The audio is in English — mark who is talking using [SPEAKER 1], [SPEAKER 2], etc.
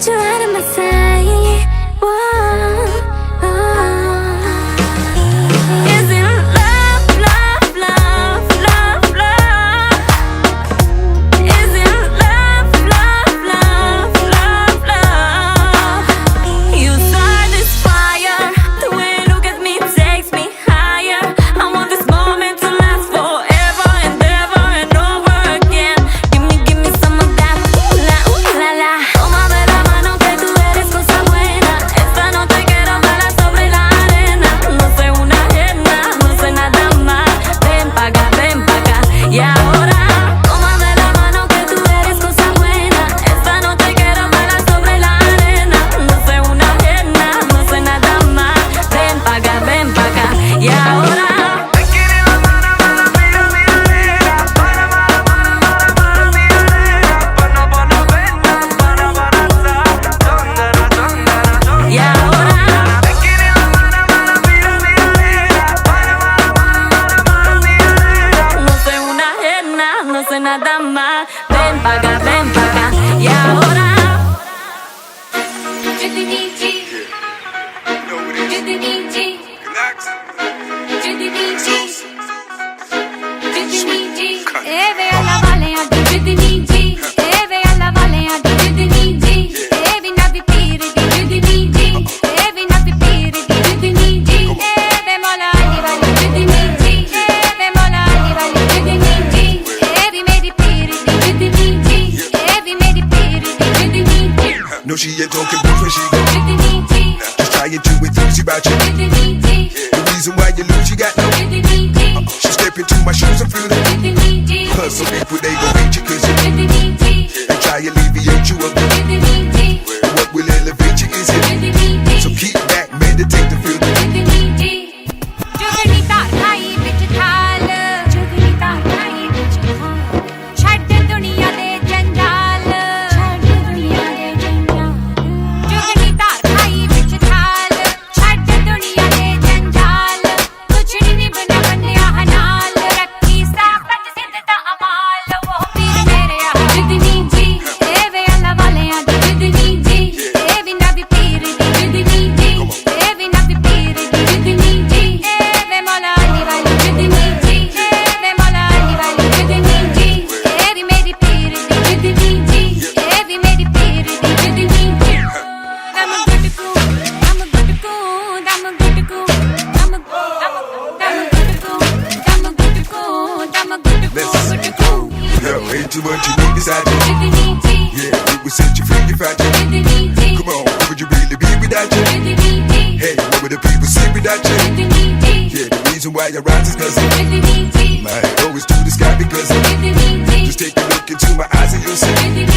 [SPEAKER 1] you out of my sight. Whoa, Is it love, love, love, love, love? Is it love, love, love, love, love? You start this fire. The way you look at me takes me higher. I want this moment to last forever and ever and over again. Give me some of that. Ooh la la. Tómame la mano que tú eres cosa buena. Esta noche quiero bailar sobre la arena. No soy una ajena, no soy nada más. Ven pa' acá, y ahora tómame la mano que tú eres cosa buena. Esta noche quiero bailar sobre la arena. No soy una ajena, no soy nada más. Ven pa' acá, y ahora no soy nada más. Ven pa' acá, y ahora
[SPEAKER 2] Eve alla valle a Jidiniji, Eve alla valle a Jidiniji, Evi navi piri di Jidiniji, Evi navi piri di Jidiniji, Eve mola ali valle Jidiniji, Eve mola ali valle Jidiniji, Evi meri piri di Jidiniji, Evi meri piri di Jidiniji.
[SPEAKER 3] No, she ain't talking blues when she go.
[SPEAKER 2] Jidiniji,
[SPEAKER 3] Just trying to enthuse you about you.
[SPEAKER 2] Jidiniji,
[SPEAKER 3] The reason why you lose, you got no.
[SPEAKER 2] Jidiniji,
[SPEAKER 3] She step into my shoes and feel it.
[SPEAKER 2] Jidiniji,
[SPEAKER 3] Plus some people, they gon' hate you cause you
[SPEAKER 2] Jidiniji,
[SPEAKER 3] and try alleviate you of it.
[SPEAKER 2] Jidiniji,
[SPEAKER 3] What will elevate you is it.
[SPEAKER 2] Jidiniji.
[SPEAKER 3] So keep back, meditate to feel it.
[SPEAKER 2] जुगनी तार खाई बिच थाल जुगनी तार खाई बिच थाल छड्ड दुनिया दे जंजाल छड्ड दुनिया दे जंजाल जुगनी तार खाई बिच थाल छड्ड दुनिया दे जंजाल कुछ नहीं बना बंदिया हनाल रखी साफत सिद्धता अमाल वो पीर मेरे आ जुगनी जी एवे अल्लाह वाले आ जुगनी जी एवी नबी पीर दी जुगनी जी एवी नबी पीर दी जुगनी जी Eve mola ali valle Jidiniji, Eve mola ali valle Jidiniji, Evi meri piri di Jidiniji, Evi meri piri di Jidiniji. Dam gutku, dam gutku, dam gutku, dam gutku.
[SPEAKER 3] Girl, ain't too much you need beside you.
[SPEAKER 2] Jidiniji,
[SPEAKER 3] Yeah, we will set you free if I you.
[SPEAKER 2] Jidiniji,
[SPEAKER 3] Come on, what would you really be without you?
[SPEAKER 2] Jidiniji,
[SPEAKER 3] Hey, what would the people say without you?
[SPEAKER 2] Jidiniji,
[SPEAKER 3] Yeah, the reason why you rise is cause
[SPEAKER 2] Jidiniji,
[SPEAKER 3] my head always to the sky because
[SPEAKER 2] Jidiniji,
[SPEAKER 3] just take a look into my eyes and you'll see.
[SPEAKER 2] Jidiniji.